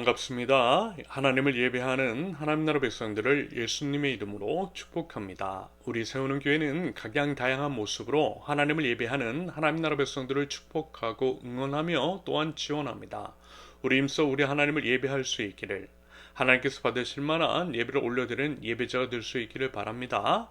반갑습니다. 하나님을 예배하는 하나님 나라 백성들을 예수님의 이름으로 축복합니다. 우리 세우는 교회는 각양 다양한 모습으로 하나님을 예배하는 하나님 나라 백성들을 축복하고 응원하며 또한 지원합니다. 우리 힘써 우리 하나님을 예배할 수 있기를, 하나님께서 받으실 만한 예배를 올려드리는 예배자가 될 수 있기를 바랍니다.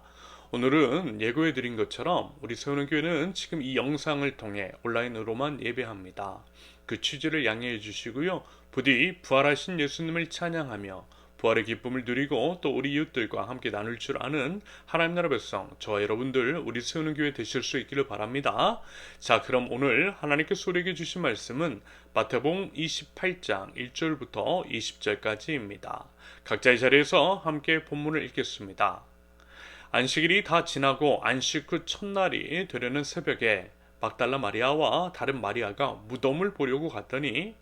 오늘은 예고해 드린 것처럼 우리 세우는 교회는 지금 이 영상을 통해 온라인으로만 예배합니다. 그 취지를 양해해 주시고요. 부디 부활하신 예수님을 찬양하며 부활의 기쁨을 누리고 또 우리 이웃들과 함께 나눌 줄 아는 하나님 나라 백성, 저와 여러분들 우리 세우는 교회 되실 수 있기를 바랍니다. 자, 그럼 오늘 하나님께서 우리에게 주신 말씀은 마태복음 28장 1절부터 20절까지입니다. 각자의 자리에서 함께 본문을 읽겠습니다. 안식일이 다 지나고 안식 후 첫날이 되려는 새벽에 막달라 마리아와 다른 마리아가 무덤을 보려고 갔더니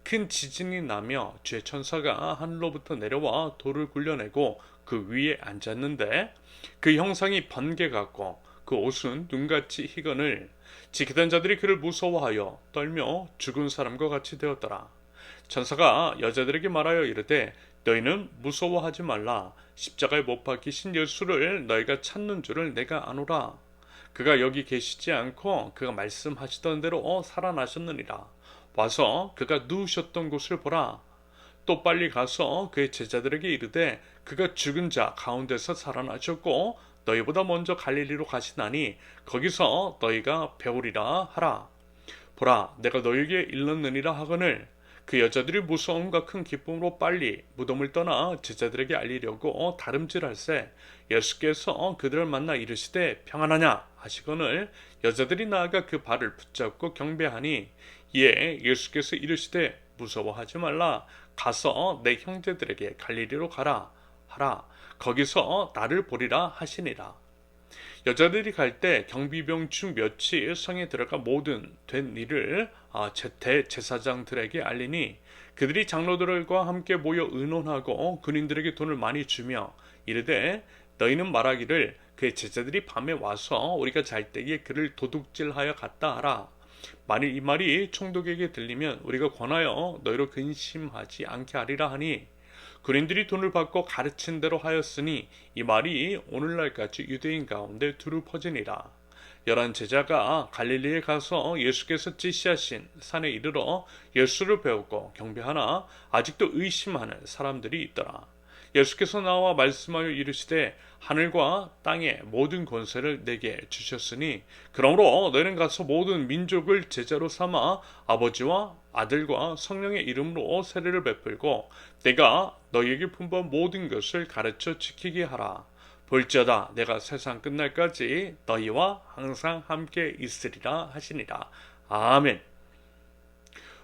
큰 지진이 나며 주의 천사가 하늘로부터 내려와 돌을 굴려내고 그 위에 앉았는데 그 형상이 번개 같고 그 옷은 눈같이 희건을 지키던 자들이 그를 무서워하여 떨며 죽은 사람과 같이 되었더라. 천사가 여자들에게 말하여 이르되 너희는 무서워하지 말라. 십자가에 못 박히신 예수를 너희가 찾는 줄을 내가 아노라. 그가 여기 계시지 않고 그가 말씀하시던 대로 살아나셨느니라. 와서 그가 누우셨던 곳을 보라. 또 빨리 가서 그의 제자들에게 이르되 그가 죽은 자 가운데서 살아나셨고 너희보다 먼저 갈릴리로 가시나니 거기서 너희가 배우리라 하라. 보라, 내가 너희에게 일렀느니라 하거늘 그 여자들이 무서움과 큰 기쁨으로 빨리 무덤을 떠나 제자들에게 알리려고 다름질할세 예수께서 그들을 만나 이르시되 평안하냐 하시거늘 여자들이 나아가 그 발을 붙잡고 경배하니 이에 예수께서 이르시되 무서워하지 말라. 가서 내 형제들에게 갈릴리로 가라 하라. 거기서 나를 보리라 하시니라. 여자들이 갈 때 경비병 중 몇이 성에 들어가 모든 된 일을 대제사장들에게 알리니 그들이 장로들과 함께 모여 의논하고 군인들에게 돈을 많이 주며 이르되 너희는 말하기를 그의 제자들이 밤에 와서 우리가 잘 때에 그를 도둑질하여 갔다 하라. 만일 이 말이 총독에게 들리면 우리가 권하여 너희로 근심하지 않게 하리라 하니 군인들이 돈을 받고 가르친 대로 하였으니 이 말이 오늘날까지 유대인 가운데 두루 퍼지니라. 11 제자가 갈릴리에 가서 예수께서 지시하신 산에 이르러 예수를 배우고 경배하나 아직도 의심하는 사람들이 있더라. 예수께서 나와 말씀하여 이르시되 하늘과 땅의 모든 권세를 내게 주셨으니 그러므로 너희는 가서 모든 민족을 제자로 삼아 아버지와 아들과 성령의 이름으로 세례를 베풀고 내가 너희에게 분부한 모든 것을 가르쳐 지키게 하라. 볼지어다 내가 세상 끝날까지 너희와 항상 함께 있으리라 하시니라. 아멘.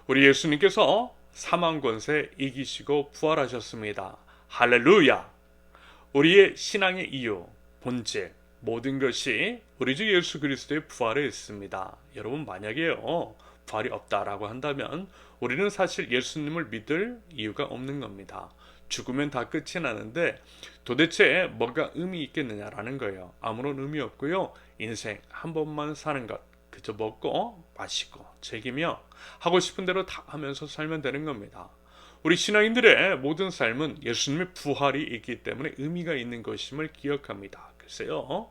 우리 예수님께서 사망 권세 이기시고 부활하셨습니다. 할렐루야! 우리의 신앙의 이유, 본질, 모든 것이 우리 주 예수 그리스도의 부활에 있습니다. 여러분 만약에요 부활이 없다라고 한다면 우리는 사실 예수님을 믿을 이유가 없는 겁니다. 죽으면 다 끝이 나는데 도대체 뭐가 의미 있겠느냐라는 거예요. 아무런 의미 없고요. 인생 한 번만 사는 것 그저 먹고 마시고 즐기며 하고 싶은 대로 다 하면서 살면 되는 겁니다. 우리 신앙인들의 모든 삶은 예수님의 부활이 있기 때문에 의미가 있는 것임을 기억합니다. 글쎄요,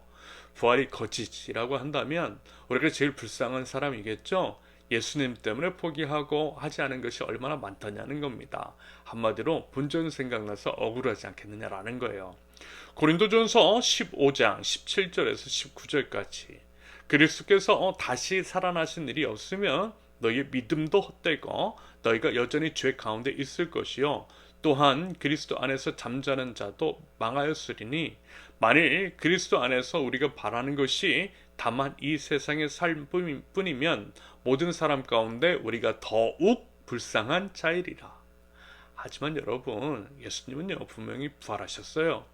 부활이 거짓이라고 한다면 우리가 제일 불쌍한 사람이겠죠. 예수님 때문에 포기하고 하지 않은 것이 얼마나 많다냐는 겁니다. 한마디로 본전 생각나서 억울하지 않겠느냐라는 거예요. 고린도전서 15장 17절에서 19절까지 그리스도께서 다시 살아나신 일이 없으면 너희의 믿음도 헛되고 너희가 여전히 죄 가운데 있을 것이요 또한 그리스도 안에서 잠자는 자도 망하였으리니 만일 그리스도 안에서 우리가 바라는 것이 다만 이 세상의 삶뿐이면 모든 사람 가운데 우리가 더욱 불쌍한 자이리라. 하지만 여러분 예수님은요 분명히 부활하셨어요.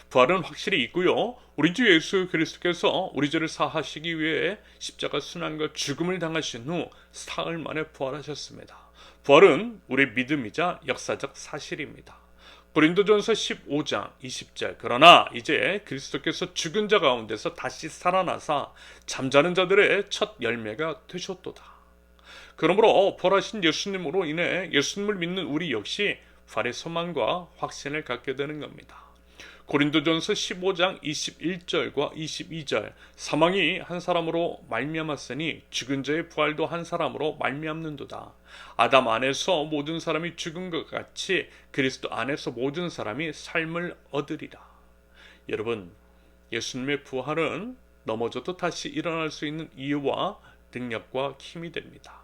부활은 확실히 있고요. 우리 주 예수 그리스도께서 우리 죄를 사하시기 위해 십자가 순환과 죽음을 당하신 후 사흘 만에 부활하셨습니다. 부활은 우리의 믿음이자 역사적 사실입니다. 고린도전서 15장 20절 그러나 이제 그리스도께서 죽은 자 가운데서 다시 살아나사 잠자는 자들의 첫 열매가 되셨도다. 그러므로 부활하신 예수님으로 인해 예수님을 믿는 우리 역시 부활의 소망과 확신을 갖게 되는 겁니다. 고린도전서 15장 21절과 22절 사망이 한 사람으로 말미암았으니 죽은 자의 부활도 한 사람으로 말미암는도다. 아담 안에서 모든 사람이 죽은 것 같이 그리스도 안에서 모든 사람이 삶을 얻으리라. 여러분, 예수님의 부활은 넘어져도 다시 일어날 수 있는 이유와 능력과 힘이 됩니다.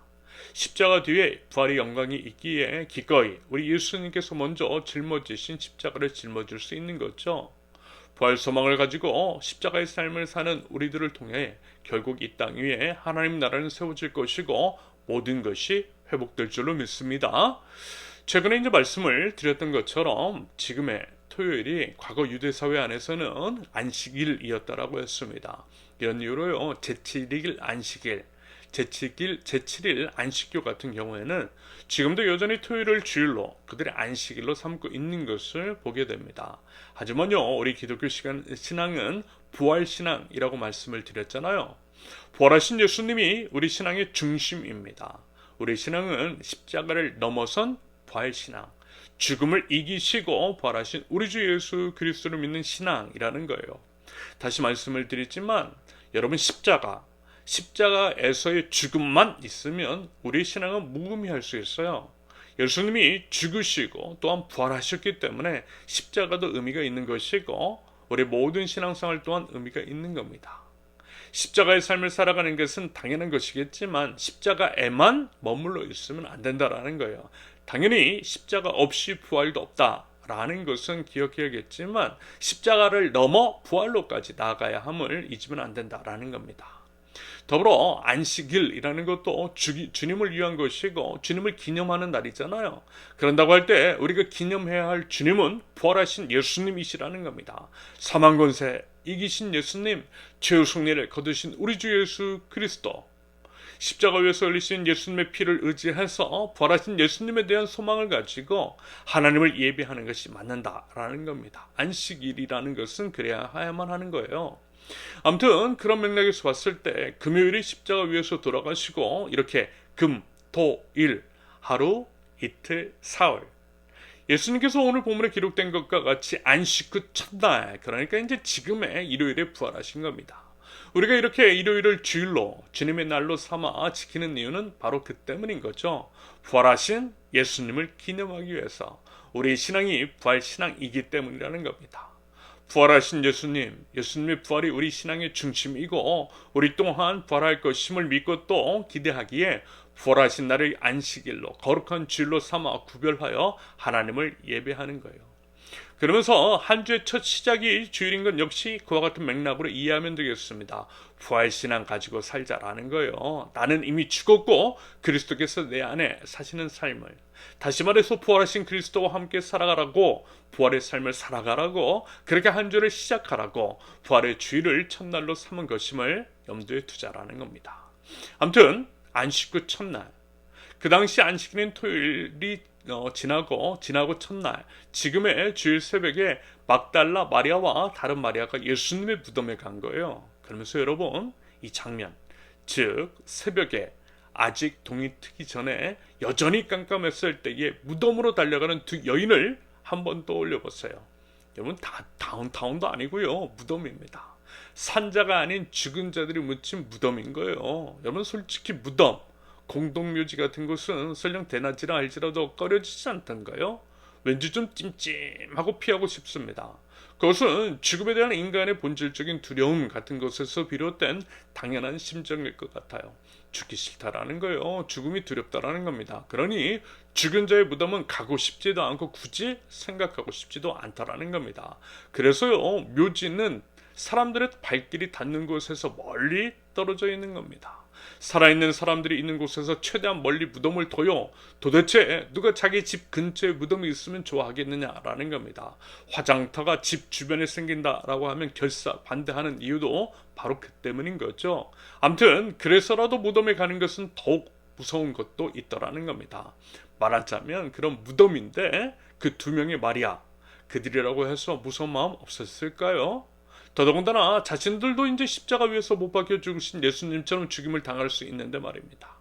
십자가 뒤에 부활의 영광이 있기에 기꺼이 우리 예수님께서 먼저 짊어지신 십자가를 짊어질 수 있는 거죠. 부활 소망을 가지고 십자가의 삶을 사는 우리들을 통해 결국 이 땅 위에 하나님 나라는 세워질 것이고 모든 것이 회복될 줄로 믿습니다. 최근에 이제 말씀을 드렸던 것처럼 지금의 토요일이 과거 유대사회 안에서는 안식일이었다라고 했습니다. 이런 이유로요, 제7일 안식일, 제7일 안식교 같은 경우에는 지금도 여전히 토요일을 주일로 그들의 안식일로 삼고 있는 것을 보게 됩니다. 하지만요, 우리 기독교 신앙은 부활신앙이라고 말씀을 드렸잖아요. 부활하신 예수님이 우리 신앙의 중심입니다. 우리 신앙은 십자가를 넘어선 부활신앙, 죽음을 이기시고 부활하신 우리 주 예수 그리스도를 믿는 신앙이라는 거예요. 다시 말씀을 드리지만 여러분, 십자가에서의 죽음만 있으면 우리 신앙은 무의미할 수 있어요. 예수님이 죽으시고 또한 부활하셨기 때문에 십자가도 의미가 있는 것이고 우리 모든 신앙생활 또한 의미가 있는 겁니다. 십자가의 삶을 살아가는 것은 당연한 것이겠지만 십자가에만 머물러 있으면 안 된다라는 거예요. 당연히 십자가 없이 부활도 없다라는 것은 기억해야겠지만 십자가를 넘어 부활로까지 나아가야 함을 잊으면 안 된다라는 겁니다. 더불어 안식일이라는 것도 주님을 위한 것이고 주님을 기념하는 날이잖아요. 그런다고 할 때 우리가 기념해야 할 주님은 부활하신 예수님이시라는 겁니다. 사망 권세 이기신 예수님, 죄의 승리를 거두신 우리 주 예수 그리스도, 십자가 위에서 흘리신 예수님의 피를 의지해서 부활하신 예수님에 대한 소망을 가지고 하나님을 예배하는 것이 맞는다라는 겁니다. 안식일이라는 것은 그래야 해야만 하는 거예요. 아무튼 그런 맥락에서 봤을 때 금요일이 십자가 위에서 돌아가시고 이렇게 금, 토, 일, 하루, 이틀, 사흘, 예수님께서 오늘 본문에 기록된 것과 같이 안식 후 첫날, 그러니까 이제 지금의 일요일에 부활하신 겁니다. 우리가 이렇게 일요일을 주일로 주님의 날로 삼아 지키는 이유는 바로 그 때문인 거죠. 부활하신 예수님을 기념하기 위해서 우리 신앙이 부활신앙이기 때문이라는 겁니다. 부활하신 예수님, 예수님의 부활이 우리 신앙의 중심이고 우리 또한 부활할 것임을 믿고 또 기대하기에 부활하신 날을 안식일로 거룩한 주일로 삼아 구별하여 하나님을 예배하는 거예요. 그러면서 한 주의 첫 시작이 주일인 건 역시 그와 같은 맥락으로 이해하면 되겠습니다. 부활신앙 가지고 살자라는 거예요. 나는 이미 죽었고 그리스도께서 내 안에 사시는 삶을, 다시 말해서 부활하신 그리스도와 함께 살아가라고, 부활의 삶을 살아가라고, 그렇게 한 주를 시작하라고 부활의 주일을 첫날로 삼은 것임을 염두에 두자라는 겁니다. 아무튼 안식 후 첫날, 그 당시 안식일인 토요일이 지나고 첫날, 지금의 주일 새벽에 막달라 마리아와 다른 마리아가 예수님의 무덤에 간 거예요. 그러면서 여러분, 이 장면, 즉 새벽에 아직 동이 트기 전에 여전히 깜깜했을 때에 무덤으로 달려가는 두 여인을 한번 떠올려 보세요. 여러분, 다운타운도 아니고요, 무덤입니다. 산자가 아닌 죽은 자들이 묻힌 무덤인 거예요. 여러분, 솔직히 무덤, 공동묘지 같은 곳은 설령 대낮이라 할지라도 꺼려지지 않던가요? 왠지 좀 찜찜하고 피하고 싶습니다. 그것은 죽음에 대한 인간의 본질적인 두려움 같은 것에서 비롯된 당연한 심정일 것 같아요. 죽기 싫다라는 거예요. 죽음이 두렵다라는 겁니다. 그러니 죽은 자의 무덤은 가고 싶지도 않고 굳이 생각하고 싶지도 않다라는 겁니다. 그래서요, 묘지는 사람들의 발길이 닿는 곳에서 멀리 떨어져 있는 겁니다. 살아있는 사람들이 있는 곳에서 최대한 멀리 무덤을 둬요. 도대체 누가 자기 집 근처에 무덤이 있으면 좋아하겠느냐라는 겁니다. 화장터가 집 주변에 생긴다라고 하면 결사 반대하는 이유도 바로 그 때문인 거죠. 아무튼 그래서라도 무덤에 가는 것은 더욱 무서운 것도 있더라는 겁니다. 말하자면 그런 무덤인데 그 두 명의 마리아, 그들이라고 해서 무서운 마음 없었을까요? 더더군다나 자신들도 이제 십자가 위에서 못 박혀 죽으신 예수님처럼 죽임을 당할 수 있는데 말입니다.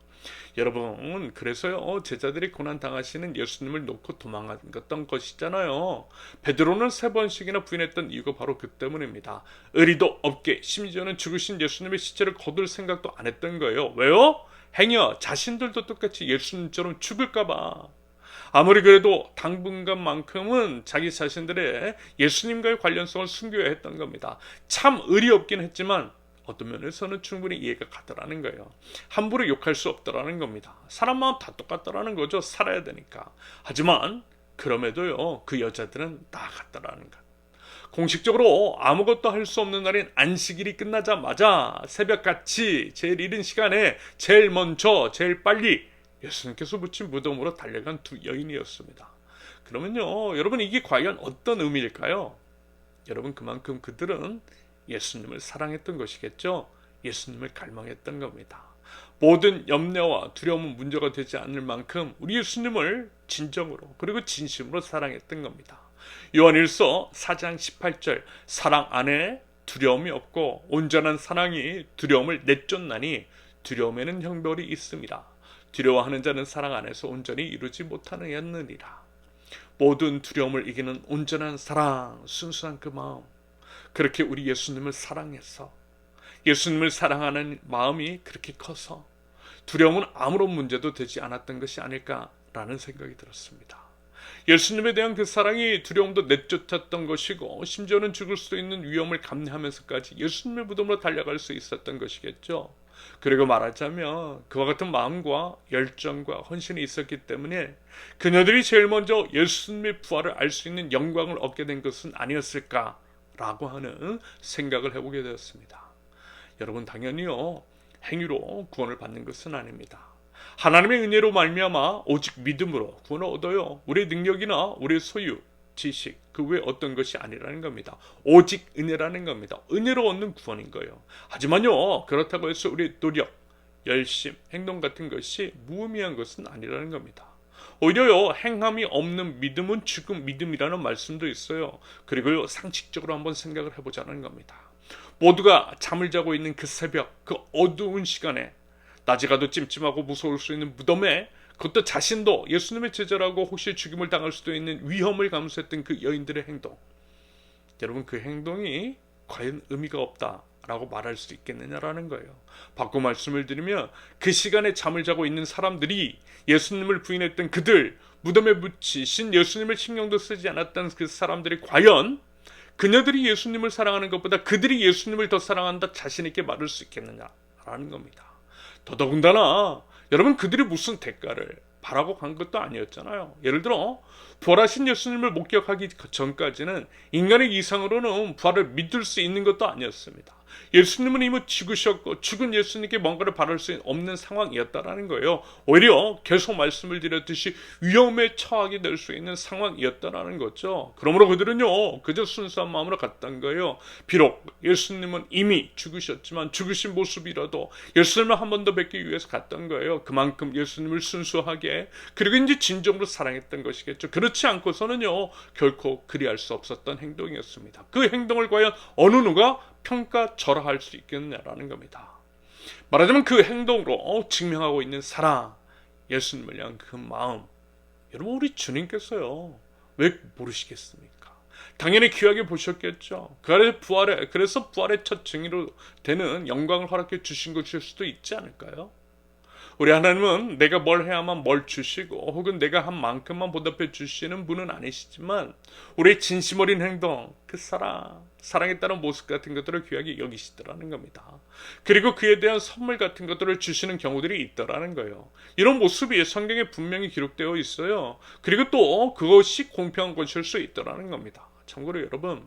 여러분, 그래서요, 제자들이 고난 당하시는 예수님을 놓고 도망갔던 것이잖아요. 베드로는 3번씩이나 부인했던 이유가 바로 그 때문입니다. 의리도 없게, 심지어는 죽으신 예수님의 시체를 거둘 생각도 안 했던 거예요. 왜요? 행여 자신들도 똑같이 예수님처럼 죽을까봐. 아무리 그래도 당분간만큼은 자기 자신들의 예수님과의 관련성을 숨겨야 했던 겁니다. 참 의리 없긴 했지만 어떤 면에서는 충분히 이해가 가더라는 거예요. 함부로 욕할 수 없더라는 겁니다. 사람 마음 다 똑같더라는 거죠. 살아야 되니까. 하지만 그럼에도요, 그 여자들은 나아갔더라는 것. 공식적으로 아무것도 할 수 없는 날인 안식일이 끝나자마자 새벽같이 제일 이른 시간에 제일 먼저 제일 빨리 예수님께서 묻힌 무덤으로 달려간 두 여인이었습니다. 그러면요, 여러분, 이게 과연 어떤 의미일까요? 여러분, 그만큼 그들은 예수님을 사랑했던 것이겠죠. 예수님을 갈망했던 겁니다. 모든 염려와 두려움은 문제가 되지 않을 만큼 우리 예수님을 진정으로 그리고 진심으로 사랑했던 겁니다. 요한일서 4장 18절, 사랑 안에 두려움이 없고 온전한 사랑이 두려움을 내쫓나니 두려움에는 형벌이 있습니다. 두려워하는 자는 사랑 안에서 온전히 이루지 못하느니라. 모든 두려움을 이기는 온전한 사랑, 순수한 그 마음, 그렇게 우리 예수님을 사랑해서 예수님을 사랑하는 마음이 그렇게 커서 두려움은 아무런 문제도 되지 않았던 것이 아닐까라는 생각이 들었습니다. 예수님에 대한 그 사랑이 두려움도 내쫓았던 것이고 심지어는 죽을 수도 있는 위험을 감내하면서까지 예수님의 무덤으로 달려갈 수 있었던 것이겠죠. 그리고 말하자면 그와 같은 마음과 열정과 헌신이 있었기 때문에 그녀들이 제일 먼저 예수님의 부활을 알 수 있는 영광을 얻게 된 것은 아니었을까라고 하는 생각을 해보게 되었습니다. 여러분, 당연히요, 행위로 구원을 받는 것은 아닙니다. 하나님의 은혜로 말미암아 오직 믿음으로 구원을 얻어요. 우리의 능력이나 우리의 소유, 지식, 그 외 어떤 것이 아니라는 겁니다. 오직 은혜라는 겁니다. 은혜로 얻는 구원인 거예요. 하지만요, 그렇다고 해서 우리의 노력, 열심, 행동 같은 것이 무의미한 것은 아니라는 겁니다. 오히려요, 행함이 없는 믿음은 죽은 믿음이라는 말씀도 있어요. 그리고요, 상식적으로 한번 생각을 해보자는 겁니다. 모두가 잠을 자고 있는 그 새벽, 그 어두운 시간에 낮에 가도 찜찜하고 무서울 수 있는 무덤에 그것도 자신도 예수님의 제자라고 혹시 죽임을 당할 수도 있는 위험을 감수했던 그 여인들의 행동, 여러분, 그 행동이 과연 의미가 없다라고 말할 수 있겠느냐라는 거예요. 바꿔 말씀을 드리면 그 시간에 잠을 자고 있는 사람들이 예수님을 부인했던 그들, 무덤에 묻히신 예수님을 신경도 쓰지 않았던 그 사람들이 과연 그녀들이 예수님을 사랑하는 것보다 그들이 예수님을 더 사랑한다 자신 있게 말할 수 있겠느냐라는 겁니다. 더더군다나 여러분, 그들이 무슨 대가를 바라고 간 것도 아니었잖아요. 예를 들어 부활하신 예수님을 목격하기 전까지는 인간의 이상으로는 부활을 믿을 수 있는 것도 아니었습니다. 예수님은 이미 죽으셨고 죽은 예수님께 뭔가를 바랄 수 없는 상황이었다라는 거예요. 오히려 계속 말씀을 드렸듯이 위험에 처하게 될 수 있는 상황이었다라는 거죠. 그러므로 그들은요, 그저 순수한 마음으로 갔던 거예요. 비록 예수님은 이미 죽으셨지만 죽으신 모습이라도 예수님을 한 번 더 뵙기 위해서 갔던 거예요. 그만큼 예수님을 순수하게 그리고 이제 진정으로 사랑했던 것이겠죠. 그렇지 않고서는요, 결코 그리할 수 없었던 행동이었습니다. 그 행동을 과연 어느 누가 평가절하할 수 있겠느냐라는 겁니다. 말하자면 그 행동으로 증명하고 있는 사랑, 예수님을 향한 그 마음, 여러분, 우리 주님께서요, 왜 모르시겠습니까? 당연히 귀하게 보셨겠죠. 그래서 부활의 첫 증인으로 되는 영광을 허락해 주신 것일 수도 있지 않을까요? 우리 하나님은 내가 뭘 해야만 뭘 주시고 혹은 내가 한 만큼만 보답해 주시는 분은 아니시지만 우리의 진심 어린 행동, 그 사랑에 따른 모습 같은 것들을 귀하게 여기시더라는 겁니다. 그리고 그에 대한 선물 같은 것들을 주시는 경우들이 있더라는 거예요. 이런 모습이 성경에 분명히 기록되어 있어요. 그리고 또 그것이 공평한 것일 수 있더라는 겁니다. 참고로 여러분,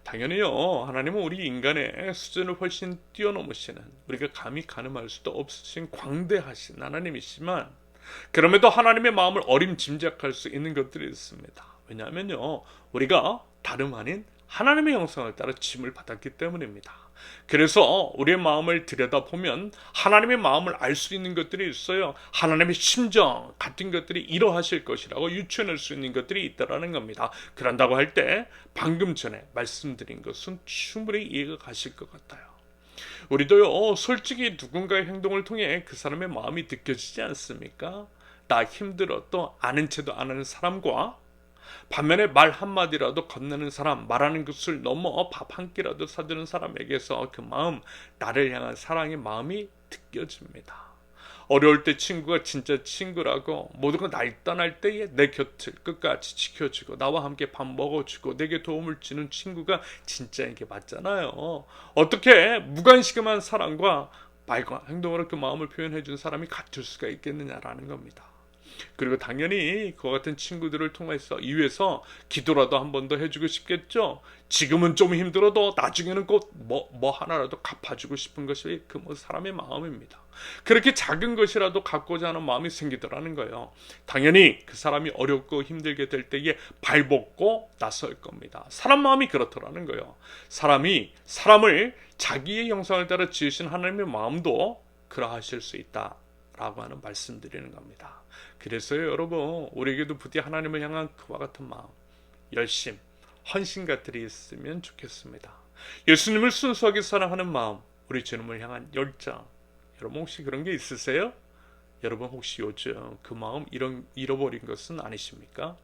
당연히요, 하나님은 우리 인간의 수준을 훨씬 뛰어넘으시는, 우리가 감히 가늠할 수도 없으신 광대하신 하나님이시지만 그럼에도 하나님의 마음을 어림짐작할 수 있는 것들이 있습니다. 왜냐하면요, 우리가 다름 아닌 하나님의 형상을 따라 지음을 받았기 때문입니다. 그래서 우리의 마음을 들여다보면 하나님의 마음을 알 수 있는 것들이 있어요. 하나님의 심정 같은 것들이 이러하실 것이라고 유추해낼 수 있는 것들이 있다라는 겁니다. 그런다고 할 때 방금 전에 말씀드린 것은 충분히 이해가 가실 것 같아요. 우리도요, 솔직히 누군가의 행동을 통해 그 사람의 마음이 느껴지지 않습니까? 나 힘들어도 아는 체도 안 하는 사람과 반면에 말 한마디라도 건네는 사람, 말하는 것을 넘어 밥 한 끼라도 사주는 사람에게서 그 마음, 나를 향한 사랑의 마음이 느껴집니다. 어려울 때 친구가 진짜 친구라고, 모두가 날 떠날 때에 내 곁을 끝까지 지켜주고 나와 함께 밥 먹어주고 내게 도움을 주는 친구가 진짜에게 맞잖아요. 어떻게 무관심한 사랑과 말과 행동으로 그 마음을 표현해 준 사람이 같을 수가 있겠느냐라는 겁니다. 그리고 당연히 그와 같은 친구들을 통해서 이외에서 기도라도 한 번 더 해주고 싶겠죠. 지금은 좀 힘들어도 나중에는 꼭 뭐 하나라도 갚아주고 싶은 것이 그 사람의 마음입니다. 그렇게 작은 것이라도 갖고자 하는 마음이 생기더라는 거예요. 당연히 그 사람이 어렵고 힘들게 될 때에 발벗고 나설 겁니다. 사람 마음이 그렇더라는 거예요. 사람이 사람을 자기의 형상을 따라 지으신 하나님의 마음도 그러하실 수 있다 라고 하는 말씀드리는 겁니다. 그래서요, 여러분, 우리에게도 부디 하나님을 향한 그와 같은 마음, 열심, 헌신 같들이 있으면 좋겠습니다. 예수님을 순수하게 사랑하는 마음, 우리 주님을 향한 열정, 여러분 혹시 그런 게 있으세요? 여러분 혹시 요즘 그 마음 잃어버린 것은 아니십니까?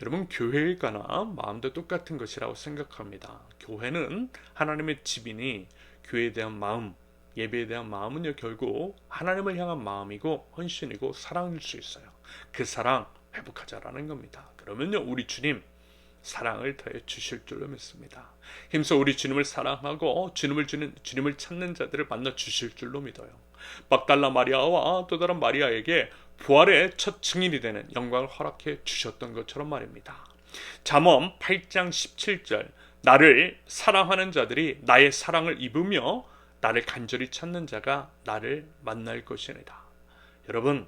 여러분, 교회에 관한 마음도 똑같은 것이라고 생각합니다. 교회는 하나님의 집이니 교회에 대한 마음, 예배에 대한 마음은요, 결국 하나님을 향한 마음이고 헌신이고 사랑일 수 있어요. 그 사랑 회복하자라는 겁니다. 그러면요, 우리 주님 사랑을 더해 주실 줄로 믿습니다. 힘써 우리 주님을 사랑하고 주님을 찾는 자들을 만나 주실 줄로 믿어요. 막달라 마리아와 또 다른 마리아에게 부활의 첫 증인이 되는 영광을 허락해 주셨던 것처럼 말입니다. 잠언 8장 17절, 나를 사랑하는 자들이 나의 사랑을 입으며 나를 간절히 찾는 자가 나를 만날 것이니라. 여러분,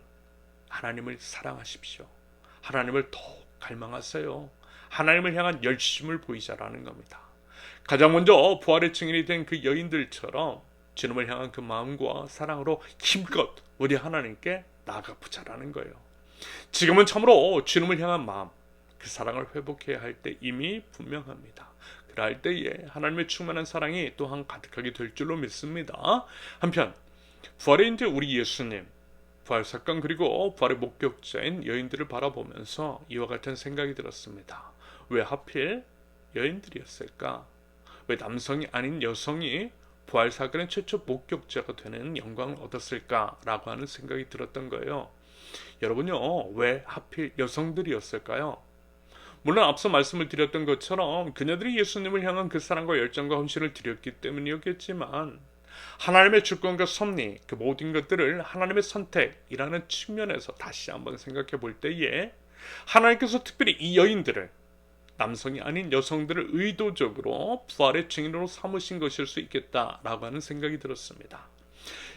하나님을 사랑하십시오. 하나님을 더욱 갈망하세요. 하나님을 향한 열심을 보이자라는 겁니다. 가장 먼저 부활의 증인이 된 그 여인들처럼 주님을 향한 그 마음과 사랑으로 힘껏 우리 하나님께 나아가보자라는 거예요. 지금은 참으로 주님을 향한 마음, 그 사랑을 회복해야 할 때 이미 분명합니다. 그럴 때에 하나님의 충만한 사랑이 또한 가득하게 될 줄로 믿습니다. 한편 부활의 인재 우리 예수님, 부활 사건 그리고 부활의 목격자인 여인들을 바라보면서 이와 같은 생각이 들었습니다. 왜 하필 여인들이었을까? 왜 남성이 아닌 여성이 부활 사건의 최초 목격자가 되는 영광을 얻었을까라고 하는 생각이 들었던 거예요. 여러분요, 왜 하필 여성들이었을까요? 물론 앞서 말씀을 드렸던 것처럼 그녀들이 예수님을 향한 그 사랑과 열정과 헌신을 드렸기 때문이었겠지만, 하나님의 주권과 섭리, 그 모든 것들을 하나님의 선택이라는 측면에서 다시 한번 생각해 볼 때에 하나님께서 특별히 이 여인들을, 남성이 아닌 여성들을 의도적으로 부활의 증인으로 삼으신 것일 수 있겠다라고 하는 생각이 들었습니다.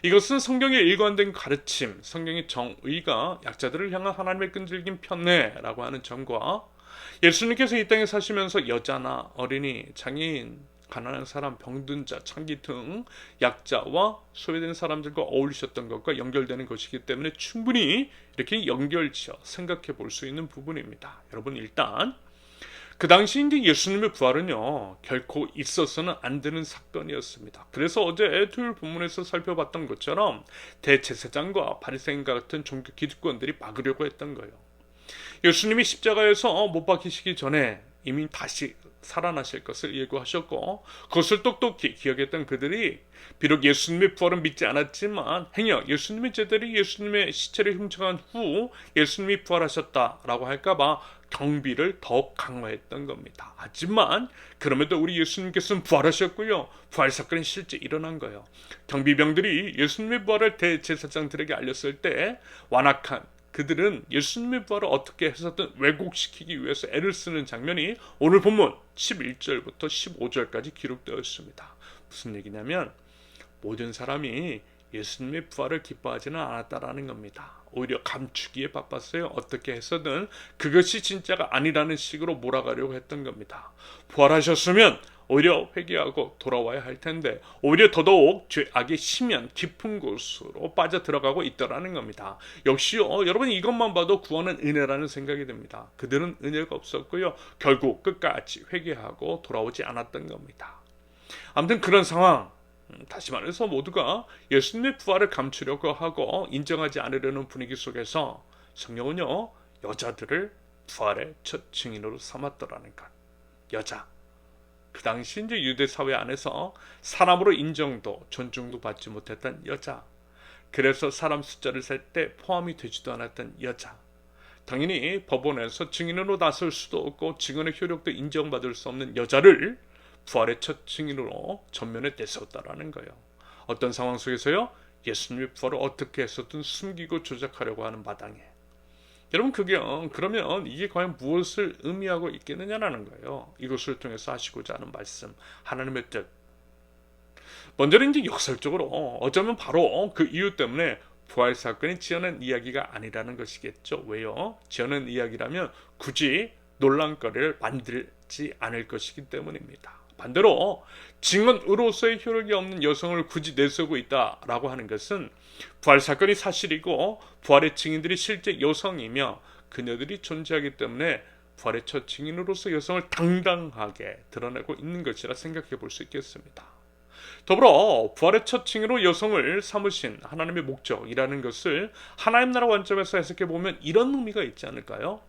이것은 성경의 일관된 가르침, 성경의 정의가 약자들을 향한 하나님의 끈질긴 편애라고 하는 점과 예수님께서 이 땅에 사시면서 여자나 어린이, 장애인, 가난한 사람, 병든 자, 창기 등 약자와 소외된 사람들과 어울리셨던 것과 연결되는 것이기 때문에 충분히 이렇게 연결지어 생각해 볼 수 있는 부분입니다. 여러분, 일단 그 당시 이제 예수님의 부활은요, 결코 있어서는 안 되는 사건이었습니다. 그래서 어제 토요일 본문에서 살펴봤던 것처럼 대제사장과 바리새인과 같은 종교 기득권들이 막으려고 했던 거예요. 예수님이 십자가에서 못 박히시기 전에 이미 다시 살아나실 것을 예고하셨고, 그것을 똑똑히 기억했던 그들이 비록 예수님의 부활은 믿지 않았지만 행여 예수님의 제자들이 예수님의 시체를 훔쳐간 후 예수님이 부활하셨다라고 할까봐 경비를 더욱 강화했던 겁니다. 하지만 그럼에도 우리 예수님께서는 부활하셨고요, 부활 사건이 실제 일어난 거예요. 경비병들이 예수님의 부활을 대제사장들에게 알렸을 때 완악한 그들은 예수님의 부활을 어떻게 해서든 왜곡시키기 위해서 애를 쓰는 장면이 오늘 본문 11절부터 15절까지 기록되어 있습니다. 무슨 얘기냐면 모든 사람이 예수님의 부활을 기뻐하지는 않았다라는 겁니다. 오히려 감추기에 바빴어요. 어떻게 해서든 그것이 진짜가 아니라는 식으로 몰아가려고 했던 겁니다. 부활하셨으면 오히려 회개하고 돌아와야 할 텐데 오히려 더더욱 죄악의 심연 깊은 곳으로 빠져들어가고 있더라는 겁니다. 역시요, 여러분 이것만 봐도 구원은 은혜라는 생각이 듭니다. 그들은 은혜가 없었고요, 결국 끝까지 회개하고 돌아오지 않았던 겁니다. 아무튼 그런 상황, 다시 말해서 모두가 예수님의 부활을 감추려고 하고 인정하지 않으려는 분위기 속에서 성령은요, 여자들을 부활의 첫 증인으로 삼았더라는 것. 여자. 그 당시 이제 유대 사회 안에서 사람으로 인정도 존중도 받지 못했던 여자. 그래서 사람 숫자를 셀 때 포함이 되지도 않았던 여자. 당연히 법원에서 증인으로 나설 수도 없고 증언의 효력도 인정받을 수 없는 여자를 부활의 첫 증인으로 전면에 내세웠다라는 거예요. 어떤 상황 속에서요? 예수님의 부활을 어떻게 해서든 숨기고 조작하려고 하는 마당에. 여러분 그러면 이게 과연 무엇을 의미하고 있겠느냐라는 거예요. 이것을 통해서 하시고자 하는 말씀, 하나님의 뜻. 먼저는 이제 역설적으로 어쩌면 바로 그 이유 때문에 부활 사건이 지어낸 이야기가 아니라는 것이겠죠. 왜요? 지어낸 이야기라면 굳이 논란거리를 만들지 않을 것이기 때문입니다. 반대로 증언으로서의 효력이 없는 여성을 굳이 내세우고 있다라고 하는 것은 부활 사건이 사실이고 부활의 증인들이 실제 여성이며 그녀들이 존재하기 때문에 부활의 첫 증인으로서 여성을 당당하게 드러내고 있는 것이라 생각해 볼 수 있겠습니다. 더불어 부활의 첫 증인으로 여성을 삼으신 하나님의 목적이라는 것을 하나님 나라 관점에서 해석해 보면 이런 의미가 있지 않을까요?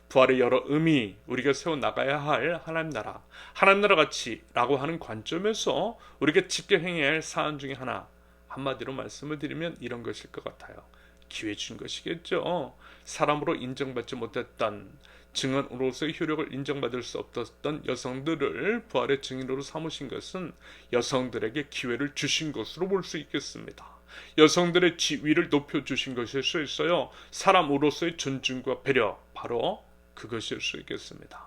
부활의 여러 의미, 우리가 세워나가야 할 하나님 나라 가치라고 하는 관점에서 우리가 집계행해야 할 사안 중에 하나, 한마디로 말씀을 드리면 이런 것일 것 같아요. 기회 준 것이겠죠. 사람으로 인정받지 못했던, 증언으로서의 효력을 인정받을 수 없었던 여성들을 부활의 증인으로 삼으신 것은 여성들에게 기회를 주신 것으로 볼 수 있겠습니다. 여성들의 지위를 높여주신 것일 수 있어요. 사람으로서의 존중과 배려, 바로 그것일 수 있겠습니다.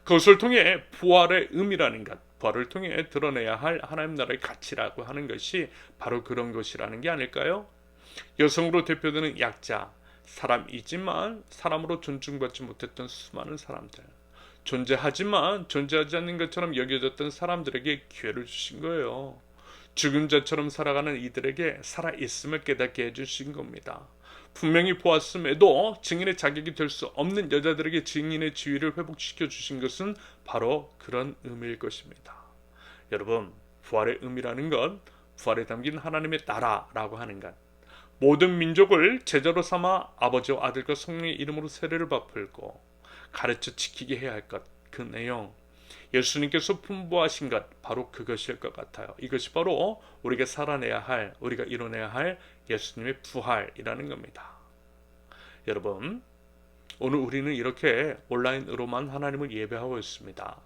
그것을 통해 부활의 의미라는 것, 부활을 통해 드러내야 할 하나님 나라의 가치라고 하는 것이 바로 그런 것이라는 게 아닐까요? 여성으로 대표되는 약자, 사람이지만 사람으로 존중받지 못했던 수많은 사람들, 존재하지만 존재하지 않는 것처럼 여겨졌던 사람들에게 기회를 주신 거예요. 죽은 자처럼 살아가는 이들에게 살아있음을 깨닫게 해주신 겁니다. 분명히 보았음에도 증인의 자격이 될 수 없는 여자들에게 증인의 지위를 회복시켜 주신 것은 바로 그런 의미일 것입니다. 여러분, 부활의 의미라는 것, 부활에 담긴 하나님의 나라라고 하는 것, 모든 민족을 제자로 삼아 아버지와 아들과 성령의 이름으로 세례를 베풀고 가르쳐 지키게 해야 할 것, 그 내용, 예수님께서 분부하신 것, 바로 그것일 것 같아요. 이것이 바로 우리가 살아내야 할, 우리가 이뤄내야 할 예수님의 부활이라는 겁니다. 여러분, 오늘 우리는 이렇게 온라인으로만 하나님을 예배하고 있습니다.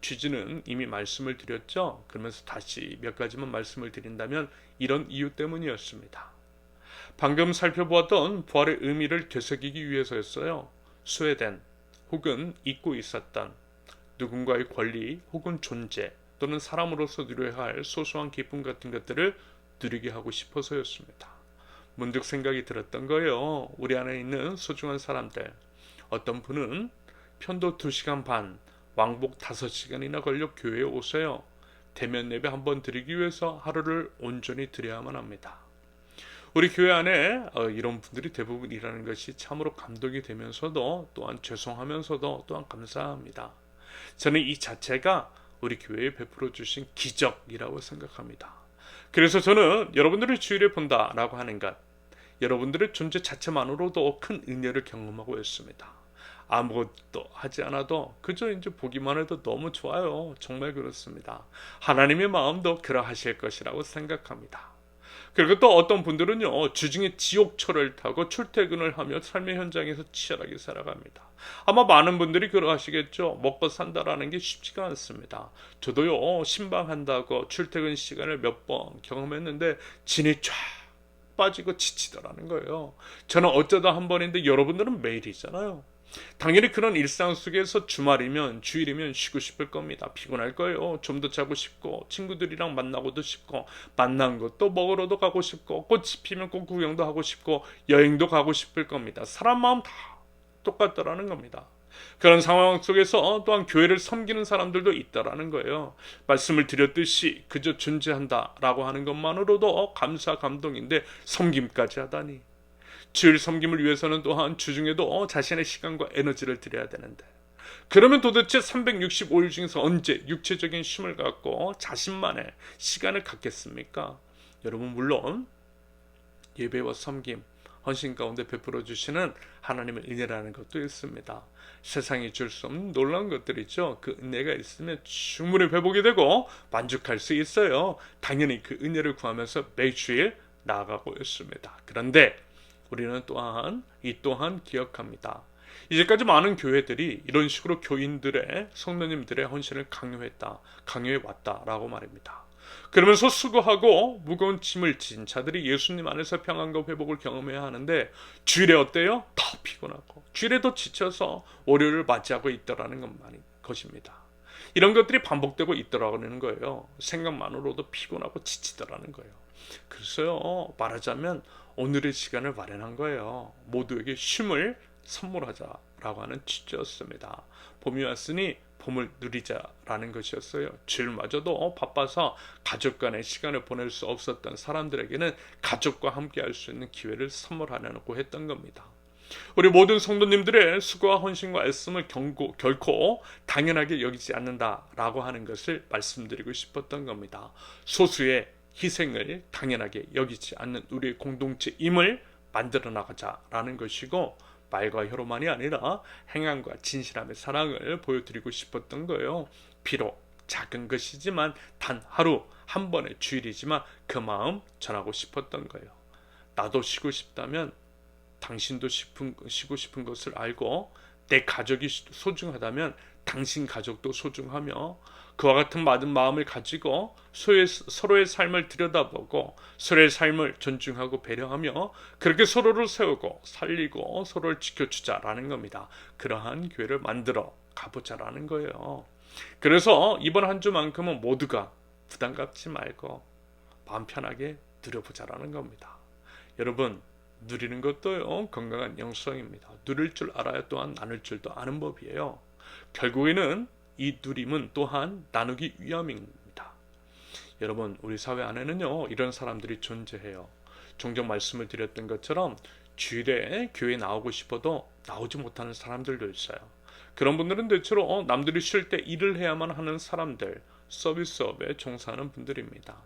취지는 이미 말씀을 드렸죠. 그러면서 다시 몇 가지만 말씀을 드린다면 이런 이유 때문이었습니다. 방금 살펴보았던 부활의 의미를 되새기기 위해서였어요. 소외된 혹은 잊고 있었던 누군가의 권리 혹은 존재 또는 사람으로서 누려야 할 소소한 기쁨 같은 것들을 누리게 하고 싶어서였습니다. 문득 생각이 들었던 거예요. 우리 안에 있는 소중한 사람들, 어떤 분은 편도 2시간 반, 왕복 5시간이나 걸려 교회에 오세요. 대면 예배 한번 드리기 위해서 하루를 온전히 드려야만 합니다. 우리 교회 안에 이런 분들이 대부분이라는 것이 참으로 감동이 되면서도 또한 죄송하면서도 또한 감사합니다. 저는 이 자체가 우리 교회에 베풀어 주신 기적이라고 생각합니다. 그래서 저는 여러분들을 주일에 본다라고 하는 것, 여러분들의 존재 자체만으로도 큰 은혜를 경험하고 있습니다. 아무것도 하지 않아도 그저 이제 보기만 해도 너무 좋아요. 정말 그렇습니다. 하나님의 마음도 그러하실 것이라고 생각합니다. 그리고 또 어떤 분들은요, 주중에 지옥철을 타고 출퇴근을 하며 삶의 현장에서 치열하게 살아갑니다. 아마 많은 분들이 그러하시겠죠. 먹고 산다라는 게 쉽지가 않습니다. 저도요, 신방한다고 출퇴근 시간을 몇 번 경험했는데 진이 쫙 빠지고 지치더라는 거예요. 저는 어쩌다 한 번인데 여러분들은 매일이잖아요. 당연히 그런 일상 속에서 주말이면 주일이면 쉬고 싶을 겁니다. 피곤할 거예요. 좀 더 자고 싶고 친구들이랑 만나고도 싶고 만난 것도 먹으러도 가고 싶고 꽃이 피면 꽃 구경도 하고 싶고 여행도 가고 싶을 겁니다. 사람 마음 다 똑같다라는 겁니다. 그런 상황 속에서 또한 교회를 섬기는 사람들도 있다라는 거예요. 말씀을 드렸듯이 그저 존재한다라고 하는 것만으로도 감사 감동인데 섬김까지 하다니. 주일 섬김을 위해서는 또한 주중에도 자신의 시간과 에너지를 드려야 되는데 그러면 도대체 365일 중에서 언제 육체적인 쉼을 갖고 자신만의 시간을 갖겠습니까? 여러분, 물론 예배와 섬김, 헌신 가운데 베풀어 주시는 하나님의 은혜라는 것도 있습니다. 세상이 줄 수 없는 놀라운 것들이죠. 그 은혜가 있으면 충분히 회복이 되고 만족할 수 있어요. 당연히 그 은혜를 구하면서 매주일 나아가고 있습니다. 그런데 우리는 이 또한 기억합니다. 이제까지 많은 교회들이 이런 식으로 교인들의, 성도님들의 헌신을 강요해 왔다라고 말입니다. 그러면서 수고하고 무거운 짐을 진 자들이 예수님 안에서 평안과 회복을 경험해야 하는데, 주일에 어때요? 더 피곤하고 주일에 더 지쳐서 월요일을 맞이하고 있더라는 것입니다. 이런 것들이 반복되고 있더라는 거예요. 생각만으로도 피곤하고 지치더라는 거예요. 그래서요, 말하자면 오늘의 시간을 마련한 거예요. 모두에게 쉼을 선물하자라고 하는 취지였습니다. 봄이 왔으니 봄을 누리자라는 것이었어요. 주일마저도 바빠서 가족 간의 시간을 보낼 수 없었던 사람들에게는 가족과 함께 할 수 있는 기회를 선물하려고 했던 겁니다. 우리 모든 성도님들의 수고와 헌신과 애씀을 결코 당연하게 여기지 않는다라고 하는 것을 말씀드리고 싶었던 겁니다. 소수의 희생을 당연하게 여기지 않는 우리의 공동체임을 만들어 나가자라는 것이고, 말과 혀로만이 아니라 행함과 진실함의 사랑을 보여드리고 싶었던 거예요. 비록 작은 것이지만 단 하루 한 번의 주일이지만 그 마음 전하고 싶었던 거예요. 나도 쉬고 싶다면 당신도 쉬고 싶은 것을 알고, 내 가족이 소중하다면 당신 가족도 소중하며, 그와 같은 맞은 마음을 가지고 서로의 삶을 들여다보고 서로의 삶을 존중하고 배려하며 그렇게 서로를 세우고 살리고 서로를 지켜주자라는 겁니다. 그러한 교회를 만들어 가보자라는 거예요. 그래서 이번 한 주만큼은 모두가 부담 갖지 말고 마음 편하게 누려보자라는 겁니다. 여러분, 누리는 것도 건강한 영성입니다. 누릴 줄 알아야 또한 나눌 줄도 아는 법이에요. 결국에는 이 누림은 또한 나누기 위함입니다. 여러분, 우리 사회 안에는요, 이런 사람들이 존재해요. 종종 말씀을 드렸던 것처럼 주일에 교회에 나오고 싶어도 나오지 못하는 사람들도 있어요. 그런 분들은 대체로 남들이 쉴 때 일을 해야만 하는 사람들, 서비스업에 종사하는 분들입니다.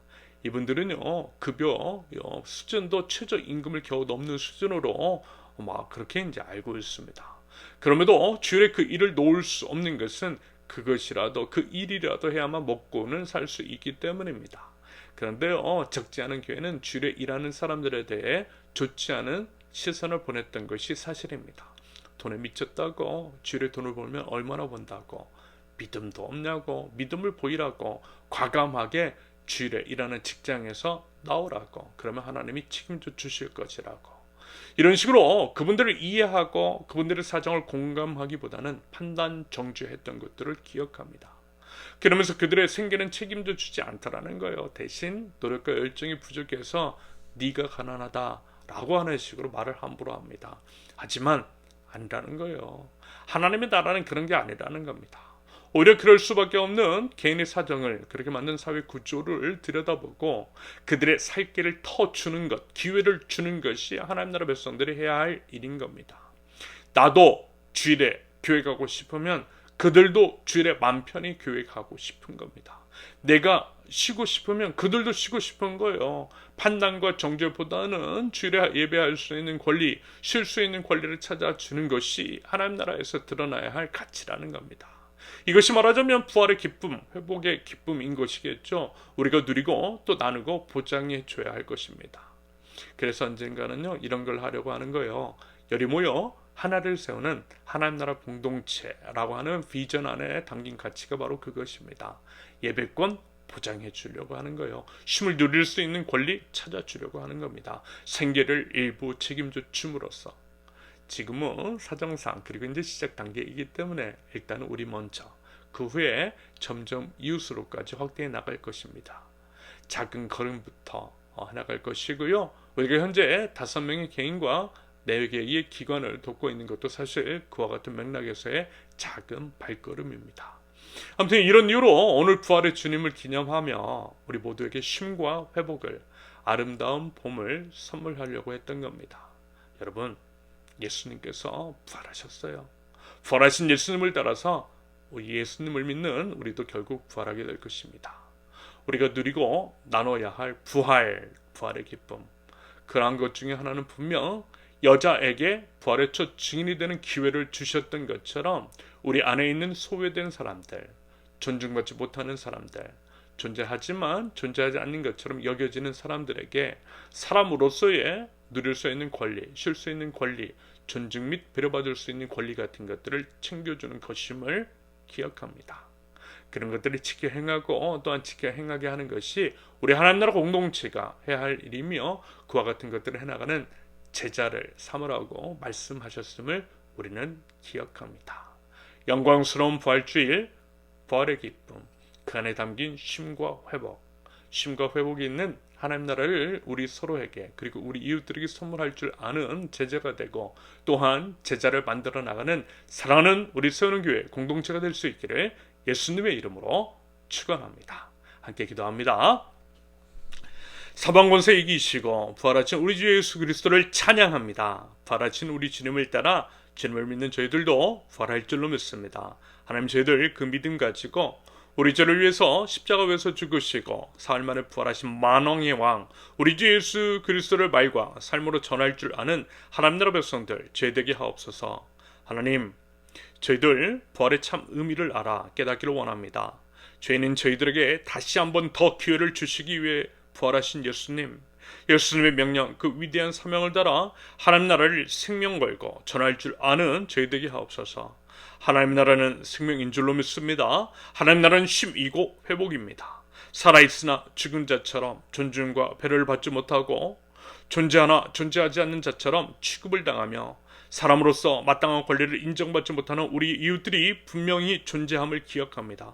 이분들은요, 급여 수준도 최저임금을 겨우 넘는 수준으로 막 그렇게 이제 알고 있습니다. 그럼에도 주일에 그 일을 놓을 수 없는 것은 그 일이라도 해야만 먹고는 살 수 있기 때문입니다. 그런데요, 적지 않은 교회는 주일에 일하는 사람들에 대해 좋지 않은 시선을 보냈던 것이 사실입니다. 돈에 미쳤다고, 주일에 돈을 벌면 얼마나 번다고, 믿음도 없냐고, 믿음을 보이라고, 과감하게 주일에 일하는 직장에서 나오라고, 그러면 하나님이 책임져 주실 것이라고, 이런 식으로 그분들을 이해하고 그분들의 사정을 공감하기보다는 판단 정죄했던 것들을 기억합니다. 그러면서 그들의 생계는 책임져 주지 않더라는 거예요. 대신 노력과 열정이 부족해서 네가 가난하다라고 하는 식으로 말을 함부로 합니다. 하지만 아니라는 거예요. 하나님의 나라는 그런 게 아니라는 겁니다. 오히려 그럴 수밖에 없는 개인의 사정을, 그렇게 만든 사회 구조를 들여다보고 그들의 살 길을 터주는 것, 기회를 주는 것이 하나님 나라 백성들이 해야 할 일인 겁니다. 나도 주일에 교회 가고 싶으면 그들도 주일에 맘 편히 교회 가고 싶은 겁니다. 내가 쉬고 싶으면 그들도 쉬고 싶은 거예요. 판단과 정죄보다는 주일에 예배할 수 있는 권리, 쉴 수 있는 권리를 찾아주는 것이 하나님 나라에서 드러나야 할 가치라는 겁니다. 이것이 말하자면 부활의 기쁨, 회복의 기쁨인 것이겠죠. 우리가 누리고 또 나누고 보장해 줘야 할 것입니다. 그래서 언젠가는요, 이런 걸 하려고 하는 거예요. 열이 모여 하나를 세우는 하나님 나라 공동체라고 하는 비전 안에 담긴 가치가 바로 그것입니다. 예배권 보장해 주려고 하는 거예요. 쉼을 누릴 수 있는 권리 찾아주려고 하는 겁니다. 생계를 일부 책임져 줌으로써. 지금은 사정상 그리고 이제 시작 단계이기 때문에 일단은 우리 먼저, 그 후에 점점 이웃으로까지 확대해 나갈 것입니다. 작은 걸음부터 나갈 것이고요. 우리가 현재 5명의 개인과 4개의 기관을 돕고 있는 것도 사실 그와 같은 맥락에서의 작은 발걸음입니다. 아무튼 이런 이유로 오늘 부활의 주님을 기념하며 우리 모두에게 쉼과 회복을, 아름다운 봄을 선물하려고 했던 겁니다. 여러분, 예수님께서 부활하셨어요. 부활하신 예수님을 따라서 예수님을 믿는 우리도 결국 부활하게 될 것입니다. 우리가 누리고 나눠야 할 부활의 기쁨. 그러한 것 중에 하나는 분명 여자에게 부활의 첫 증인이 되는 기회를 주셨던 것처럼 우리 안에 있는 소외된 사람들, 존중받지 못하는 사람들, 존재하지만 존재하지 않는 것처럼 여겨지는 사람들에게 사람으로서의 누릴 수 있는 권리, 쉴 수 있는 권리, 존중 및 배려받을 수 있는 권리 같은 것들을 챙겨주는 것임을 기억합니다. 그런 것들을 지켜 행하고 또한 지켜 행하게 하는 것이 우리 하나님 나라 공동체가 해야 할 일이며 그와 같은 것들을 해나가는 제자를 삼으라고 말씀하셨음을 우리는 기억합니다. 영광스러운 부활주일, 부활의 기쁨, 그 안에 담긴 쉼과 회복이 있는 하나님 나라를 우리 서로에게 그리고 우리 이웃들에게 선물할 줄 아는 제자가 되고 또한 제자를 만들어 나가는 사랑하는 우리 세우는 교회 공동체가 될 수 있기를 예수님의 이름으로 축원합니다. 함께 기도합니다. 사방권세 이기시고 부활하신 우리 주 예수 그리스도를 찬양합니다. 부활하신 우리 주님을 따라 주님을 믿는 저희들도 부활할 줄로 믿습니다. 하나님 저희들 그 믿음 가지고 우리 죄를 위해서 십자가 위에서 죽으시고 사흘 만에 부활하신 만왕의 왕 우리 주 예수 그리스도를 말과 삶으로 전할 줄 아는 하나님 나라 백성들 죄되게 하옵소서. 하나님 저희들 부활의 참 의미를 알아 깨닫기를 원합니다. 죄인은 저희들에게 다시 한번 더 기회를 주시기 위해 부활하신 예수님의 명령 그 위대한 사명을 따라 하나님 나라를 생명 걸고 전할 줄 아는 저희되게 하옵소서. 하나님 나라는 생명인 줄로 믿습니다. 하나님 나라는 쉼이고 회복입니다. 살아있으나 죽은 자처럼 존중과 배려를 받지 못하고 존재하나 존재하지 않는 자처럼 취급을 당하며 사람으로서 마땅한 권리를 인정받지 못하는 우리 이웃들이 분명히 존재함을 기억합니다.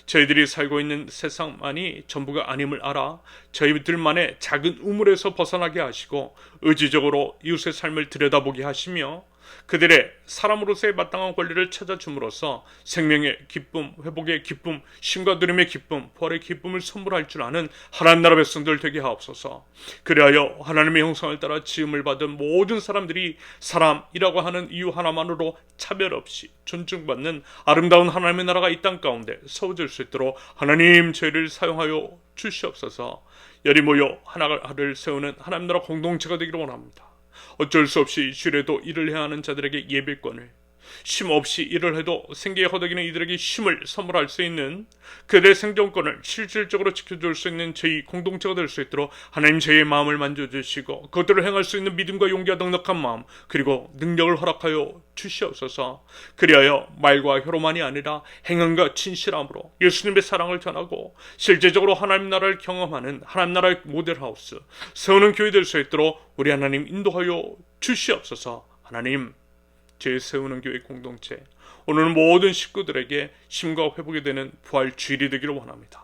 저희들이 살고 있는 세상만이 전부가 아님을 알아 저희들만의 작은 우물에서 벗어나게 하시고 의지적으로 이웃의 삶을 들여다보게 하시며 그들의 사람으로서의 마땅한 권리를 찾아줌으로써 생명의 기쁨, 회복의 기쁨, 쉼과 누림의 기쁨, 부활의 기쁨을 선물할 줄 아는 하나님 나라 백성들 되게 하옵소서. 그리하여 하나님의 형상을 따라 지음을 받은 모든 사람들이 사람이라고 하는 이유 하나만으로 차별 없이 존중받는 아름다운 하나님의 나라가 이 땅 가운데 세워질 수 있도록 하나님 저희를 사용하여 주시옵소서. 열이 모여 하나를 세우는 하나님 나라 공동체가 되기를 원합니다. 어쩔 수 없이 주일에도 일을 해야 하는 자들에게 예배권을, 쉼 없이 일을 해도 생계에 허덕이는 이들에게 쉼을 선물할 수 있는 그들의 생존권을 실질적으로 지켜줄 수 있는 저희 공동체가 될 수 있도록 하나님 저희의 마음을 만져주시고 그것들을 행할 수 있는 믿음과 용기와 넉넉한 마음 그리고 능력을 허락하여 주시옵소서. 그리하여 말과 혀로만이 아니라 행함과 진실함으로 예수님의 사랑을 전하고 실제적으로 하나님 나라를 경험하는 하나님 나라의 모델하우스 세우는 교회 될 수 있도록 우리 하나님 인도하여 주시옵소서. 하나님 제 세우는 교회 공동체 오늘 모든 식구들에게 쉼과 회복이 되는 부활 주일이 되기를 원합니다.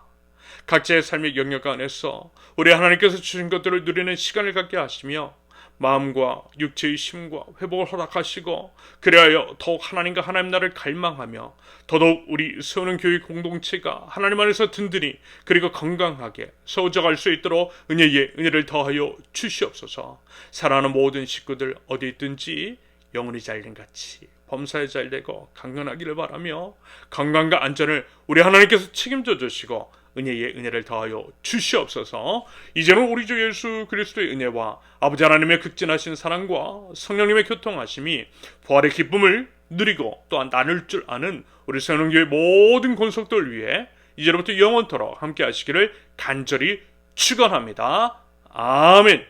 각자의 삶의 영역 안에서 우리 하나님께서 주신 것들을 누리는 시간을 갖게 하시며 마음과 육체의 쉼과 회복을 허락하시고 그리하여 더욱 하나님과 하나님 나라를 갈망하며 더더욱 우리 세우는 교회 공동체가 하나님 안에서 든든히 그리고 건강하게 세워져갈 수 있도록 은혜를 더하여 주시옵소서. 사랑하는 모든 식구들 어디 있든지 영혼이 잘된같이 범사에 잘되고 강건하기를 바라며 건강과 안전을 우리 하나님께서 책임져 주시고 은혜를 더하여 주시옵소서. 이제는 우리 주 예수 그리스도의 은혜와 아버지 하나님의 극진하신 사랑과 성령님의 교통하심이 부활의 기쁨을 누리고 또한 나눌 줄 아는 우리 세우는교회 모든 권속들 위해 이제로부터 영원토록 함께 하시기를 간절히 축원합니다. 아멘.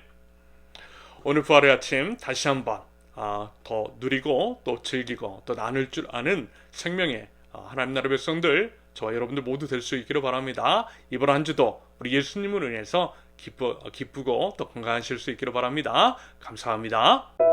오늘 부활의 아침 다시 한번 더 누리고 또 즐기고 또 나눌 줄 아는 생명의 하나님 나라 백성들 저와 여러분들 모두 될 수 있기를 바랍니다. 이번 한 주도 우리 예수님을 인해서 기쁘고 또 건강하실 수 있기를 바랍니다. 감사합니다.